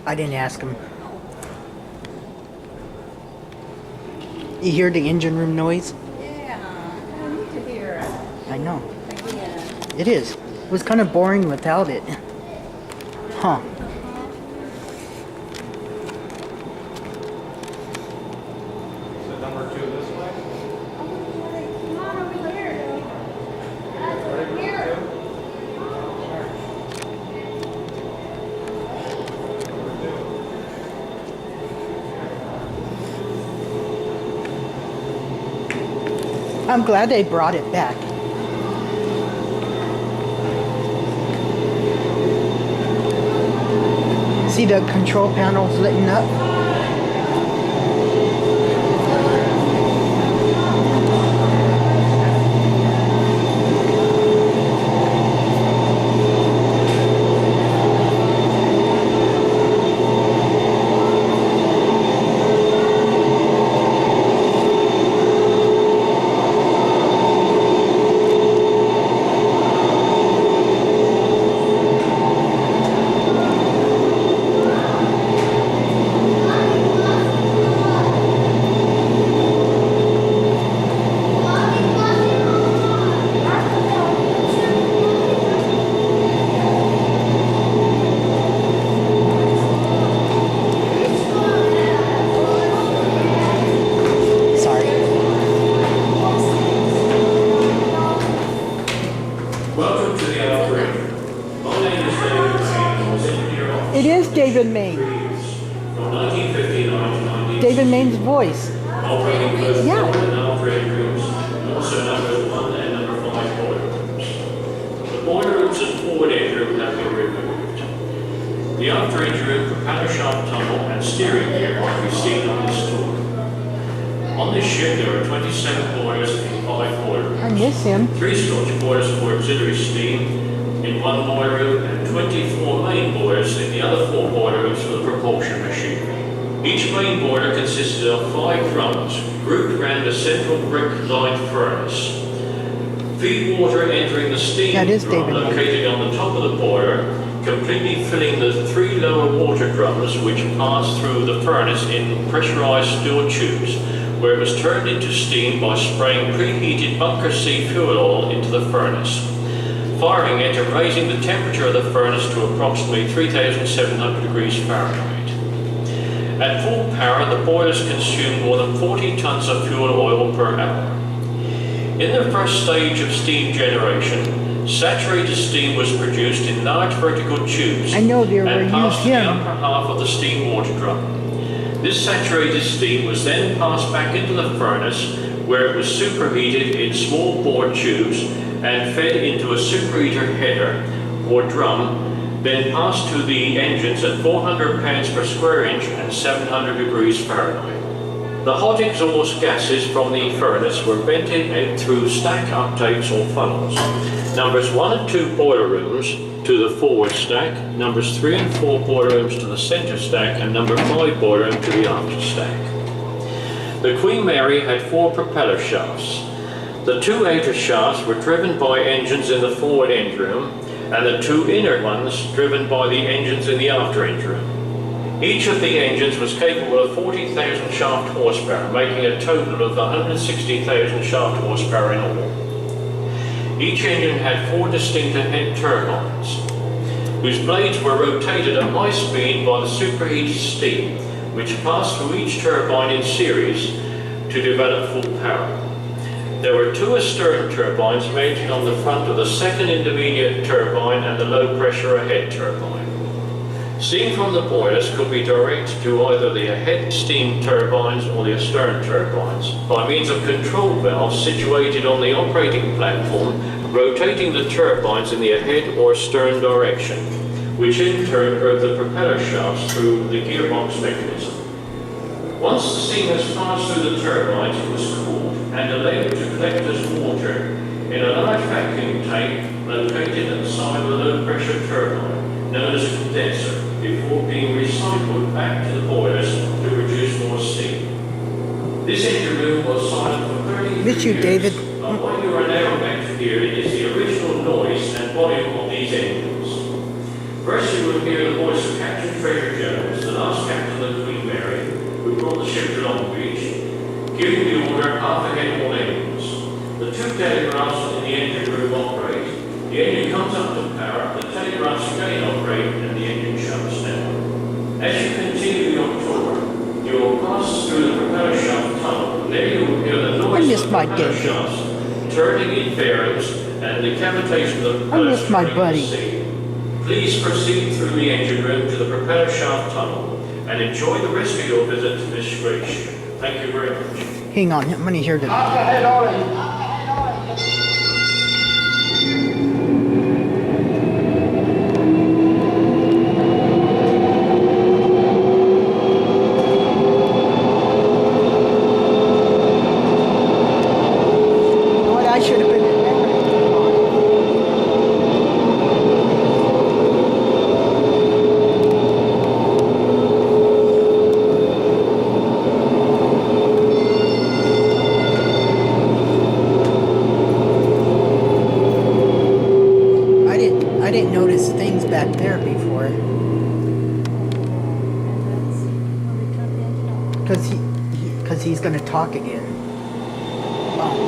I didn't ask him. You hear the engine room noise? Yeah, I need to hear it I know. again. It is. It was kind of boring without it. Huh. So number 2 this way? Come on over here. That's over here. I'm glad they brought it back. See the control panels lighting up? Sorry. Welcome to the operator. My name is David Main. I was engineer officer It is David Main. from 1959 to 1960. David Main's voice. Operating both Yeah. forward and operating rooms, and also number 1 and number 5 boiler rooms. The boiler rooms and forward engine room have been removed. The after engine room, propeller shaft tunnel, and steering gear can be seen on this tour. On this ship, there are 27 boilers in 5 boiler rooms. I miss him. 3 storage boilers for auxiliary steam in 1 boiler room and 24 main boilers in the other 4 boiler rooms for the propulsion machinery. Each main boiler consisted of 5 drums grouped around a central brick-lined furnace. Feed water entering the steam That is drum David Main. located on the top of the boiler, completely filling the 3 lower water drums which pass through the furnace in pressurized steel tubes, where it was turned into steam by spraying preheated bunker C fuel oil into the furnace, firing it and raising the temperature of the furnace to approximately 3,700 degrees Fahrenheit. At full power, the boilers consume more than 40 tons of fuel oil per hour. In the first stage of steam generation, saturated steam was produced in large vertical tubes I know they were and passed used to the him. upper half of the steam water drum. This saturated steam was then passed back into the furnace, where it was superheated in small bore tubes and fed into a superheater header or drum, then passed to the engines at 400 pounds per square inch and 700 degrees Fahrenheit. The hot exhaust gases from the furnace were vented out through stack uptakes or funnels. Numbers 1 and 2 boiler rooms to the forward stack, numbers 3 and 4 boiler rooms to the center stack, and number 5 boiler room to the after stack. The Queen Mary had 4 propeller shafts. The 2 outer shafts were driven by engines in the forward engine room, and the 2 inner ones driven by the engines in the after engine room. Each of the engines was capable of 40,000 shaft horsepower, making a total of 160,000 shaft horsepower in all. Each engine had 4 distinct head turbines, whose blades were rotated at high speed by the superheated steam, which passed through each turbine in series to develop full power. There were 2 astern turbines mounted on the front of the second intermediate turbine and the low pressure ahead turbine. Steam from the boilers could be directed to either the ahead steam turbines or the astern turbines by means of control valves situated on the operating platform, rotating the turbines in the ahead or stern direction, which in turn drove the propeller shafts through the gearbox mechanism. Once the steam has passed through the turbines, it was cooled and allowed to collect as water in a large vacuum tank located at the side of the low pressure turbine, known as a condenser, before being recycled back to the boilers to produce more steam. This engine room was silent for 30 Miss you, years, David. but what you are now about to hear is the original noise and volume of these engines. First you will hear the voice of Captain Treasure Jones, Giving the order, half ahead all engines. The two telegraphs in the engine room operate. The engine comes up to power, the telegraphs again operate, and the engine shuts down. As you continue your tour, you will pass through the propeller shaft tunnel, and there you will hear the noise miss of the my propeller David. shafts turning in bearings and the cavitation of the I propeller miss my turning buddy. to sea. Please proceed through the engine room to the propeller shaft tunnel and enjoy the rest of your visit to this great ship. Thank you very much. Hang on, I'm gonna hear the. Half ahead already. What I should have been in there. I didn't notice things back there before. Cause he's gonna talk again. Oh.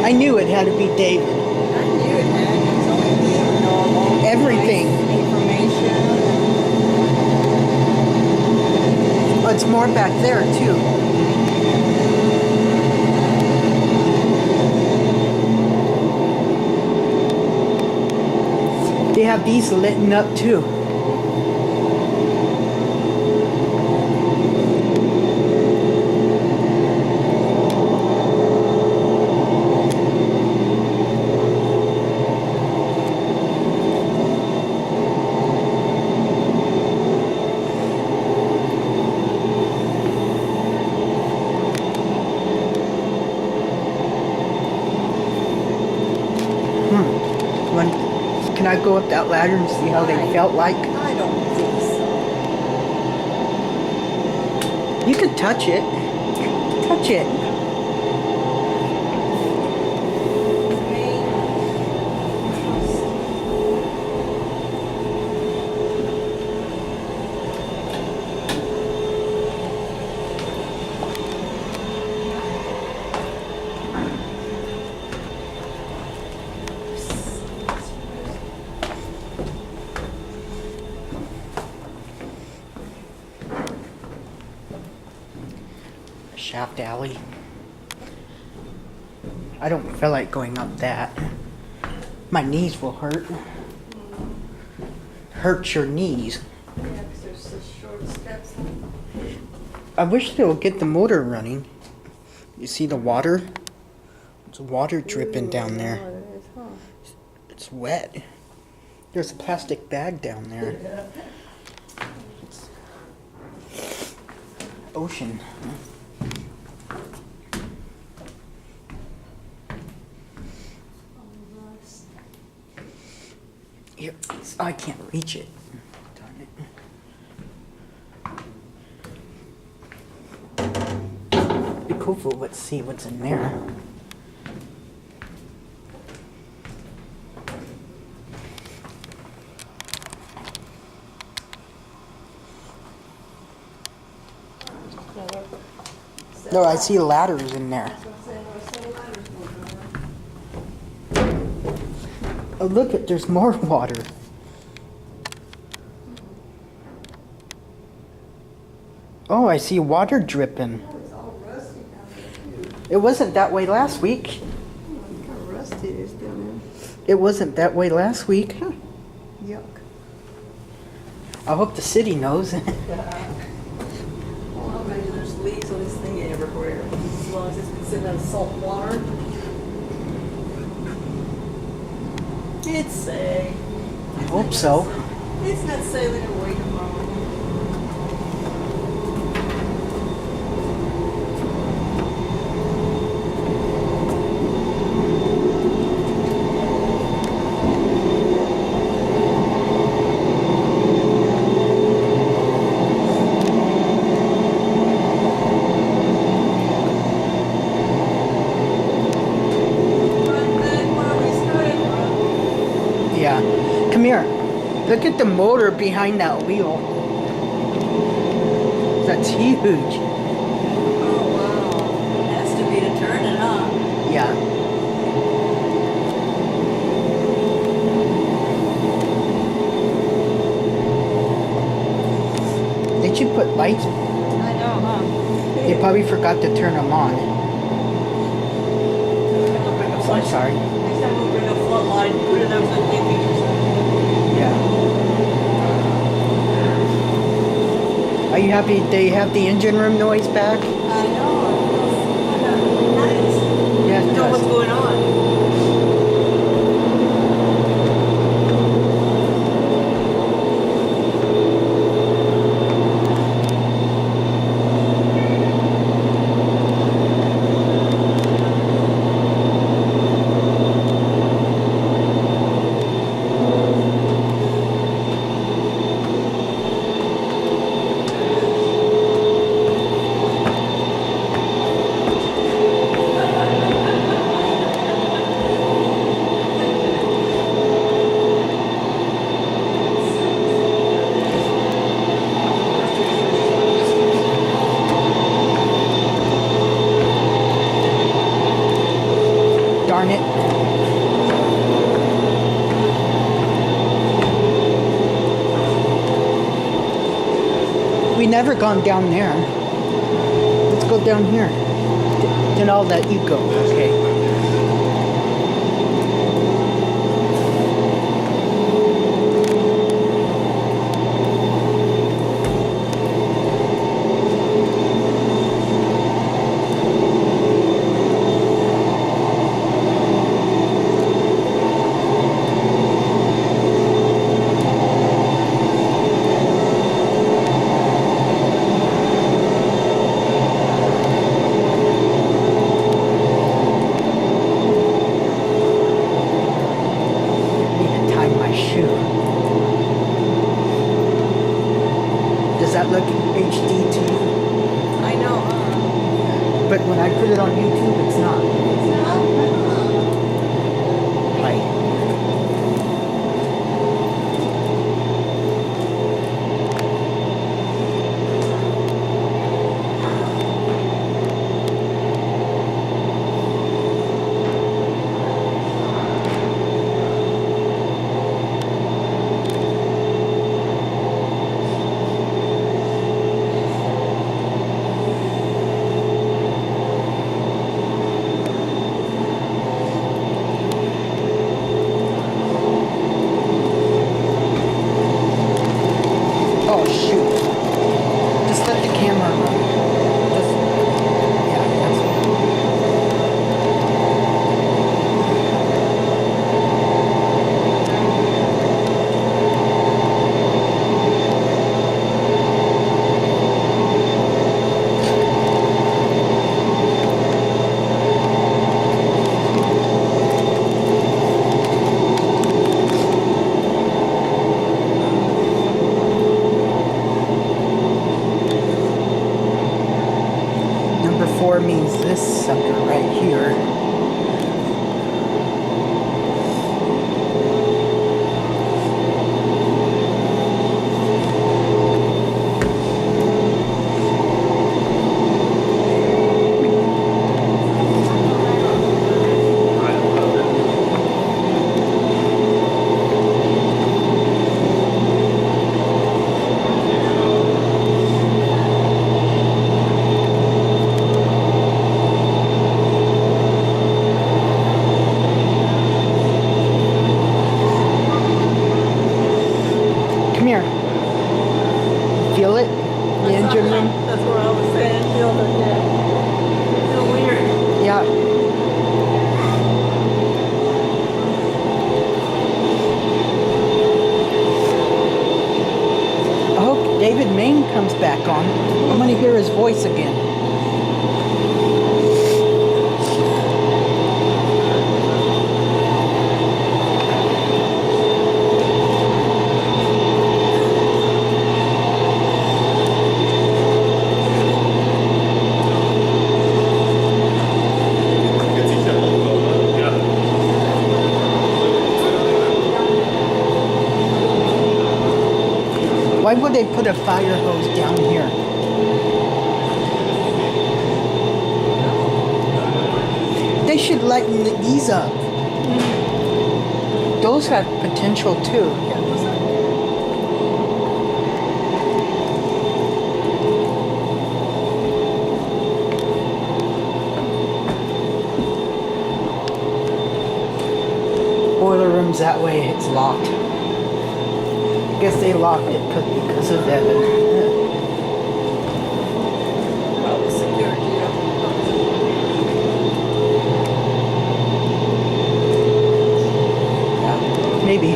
I knew it had to be David. I knew it had. It's only the normal. Everything. Information. Oh, it's more back there too. They have these lit up too. Can I go up that ladder and see how they felt like? I don't think so. You can touch it. Touch it. Shaft alley. I don't feel like going up that. My knees will hurt. Hurt your knees. Yeah, because there's such short steps. I wish they would get the motor running. You see the water? There's water dripping down there. It is, huh? It's wet. There's a plastic bag down there. Ocean. Here, I can't reach it. Darn it. Be cool for let's see what's in there. No, I see ladders in there. Oh, look, there's more water. Oh, I see water dripping. It's all rusty down there, too. It wasn't that way last week. It's kind of rusty it is down It wasn't that way last week. there. Yuck. I hope the city knows. Well, I imagine there's leaks on this thing everywhere. As long as it's been sitting in salt water. It's safe. I hope so. It's not sailing away tomorrow. Look at the motor behind that wheel. That's huge. Oh, wow. Has to be to turn it on. Yeah. They should put lights. I know, huh? They probably forgot to turn them on. I'm sorry. Next time we'll bring a floodlight and put it up so they can Yeah. Are you happy they have the engine room noise back? I know. Nice. Yeah, it You know what's does. going on. Darn it. We never gone down there. Let's go down here. Then I'll let you go, okay? Need to tie my shoe. Does that look HD to you? I know, huh? But when I put it on YouTube, it's not. Right. Oh shoot. Just let the camera run. Just, yeah, that's Number 4 means this sucker right here. Come here. Feel it? The engine room? That's what I was saying. Feel it, yeah. Feel weird. Yeah. I hope David Main comes back on. I'm gonna hear his voice again. Why would they put a fire hose down here? They should lighten these up. Those have potential too. Yeah, what's that? Boiler room's that way, it's locked. I guess they locked it because of Evan. Probably security. Yeah, maybe.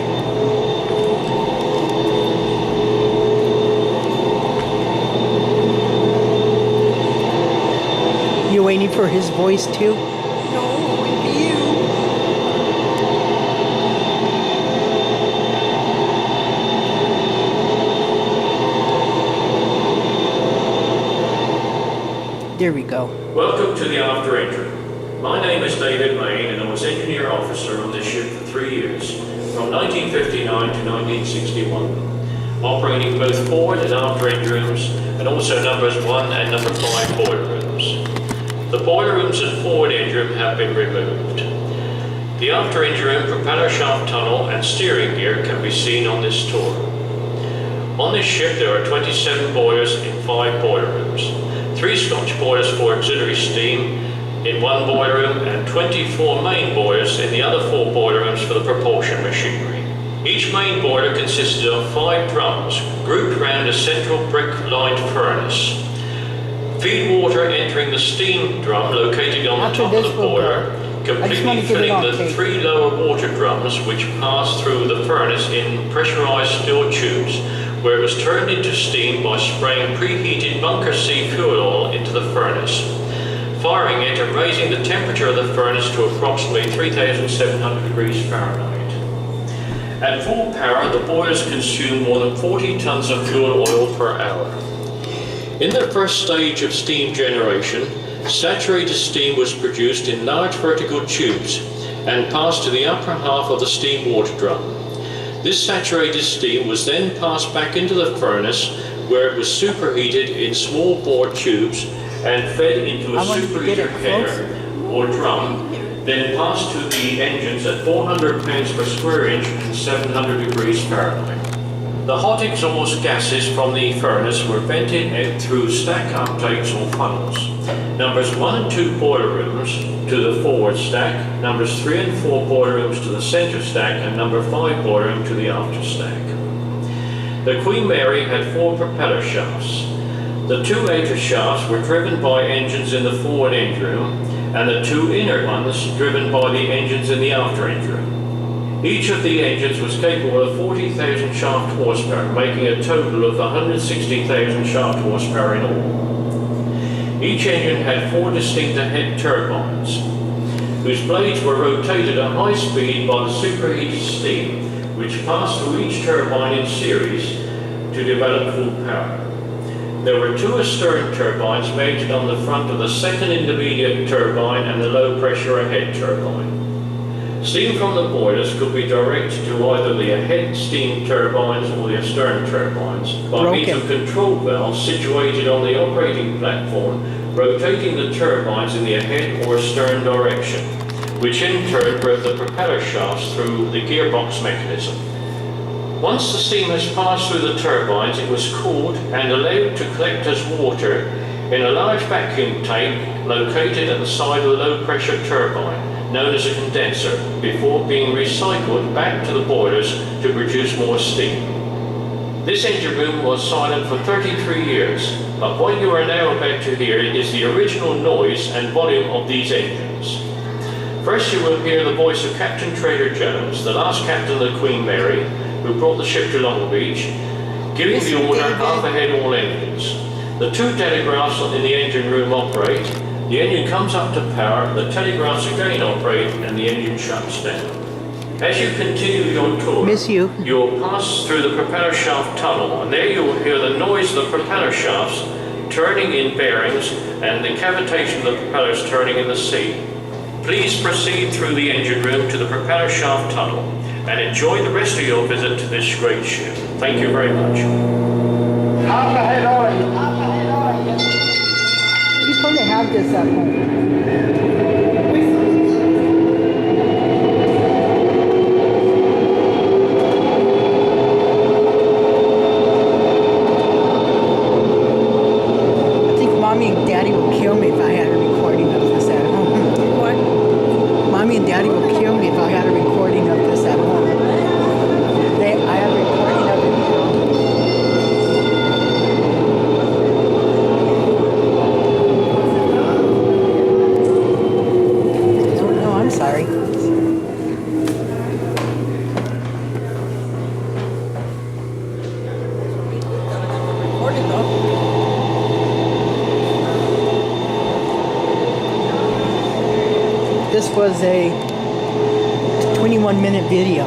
You waiting for his voice too? No, it would be you. There we go. Welcome to the After Entry. My name is David Main and I was engineer officer on this ship for 3 years, from 1959 to 1961, operating both forward and after engine rooms and also numbers 1 and number 5 boiler rooms. The boiler rooms and forward engine room have been removed. The after engine room, propeller shaft tunnel and steering gear can be seen on this tour. On this ship there are 27 boilers in 5 boiler rooms. 3 Scotch boilers for auxiliary steam in 1 boiler room and 24 main boilers in the other 4 boiler rooms for the propulsion machinery. Each main boiler consisted of 5 drums grouped around a central brick-lined furnace. Feed water entering the steam drum located on the After top this of the we'll boiler, go. I just want completely to get it filling on the tape. 3 lower water drums which pass through the furnace in pressurized steel tubes, where it was turned into steam by spraying preheated bunker C fuel oil into the furnace, firing it and raising the temperature of the furnace to approximately 3,700 degrees Fahrenheit. At full power, the boilers consume more than 40 tons of fuel oil per hour. In the first stage of steam generation, saturated steam was produced in large vertical tubes and passed to the upper half of the steam water drum. This saturated steam was then passed back into the furnace, where it was superheated in small bore tubes and fed into a I wanted to get superheater it header or drum, then passed to the engines at 400 pounds per square inch and 700 degrees Fahrenheit. The hot exhaust gases from the furnace were vented out through stack uptakes or funnels. Numbers 1 and 2 boiler rooms to the forward stack, numbers 3 and 4 boiler rooms to the center stack, and number 5 boiler room to the after stack. The Queen Mary had 4 propeller shafts. The 2 outer shafts were driven by engines in the forward engine room, and the 2 inner ones driven by the engines in the after engine room. Each of the engines was capable of 40,000 shaft horsepower, making a total of 160,000 shaft horsepower in all. Each engine had 4 distinct head turbines, whose blades were rotated at high speed by the superheated steam, which passed through each turbine in series to develop full power. There were 2 astern turbines mounted on the front of the second intermediate turbine and the low pressure ahead turbine. Steam from the boilers could be directed to either the ahead steam turbines or the astern turbines by means of control valves situated on the operating platform, rotating the turbines in the ahead or astern direction, which in turn drove the propeller shafts through the gearbox mechanism. Once the steam has passed through the turbines, it was cooled and allowed to collect as water in a large vacuum tank located at the side of the low pressure turbine, known as a condenser, before being recycled back to the boilers to produce more steam. This engine room was silent for 33 years, but what you are now about to hear is the original noise and volume of these engines. First you will hear the voice of Captain Trader Jones, the last captain of the Queen Mary, who brought the ship to Long Beach, giving the order half ahead all engines. The 2 telegraphs in the engine room operate. The engine comes up to power, the telegraphs again operate, and the engine shuts down. As you continue your tour, you'll pass through the propeller shaft tunnel, and there you'll hear the noise of the propeller shafts turning in bearings and the cavitation of the propellers turning in the sea. Please proceed through the engine room to the propeller shaft tunnel and enjoy the rest of your visit to this great ship. Thank you very much. Half ahead, Ollie. Half ahead, Ollie. You're supposed to have this at home. I think Mommy and Daddy will kill me if I had a recording of this at home. What? Mommy and Daddy will kill me if I had a recording of this at home. I have a recording of it now. No, I'm sorry. Recorded though. This was a 21-minute video.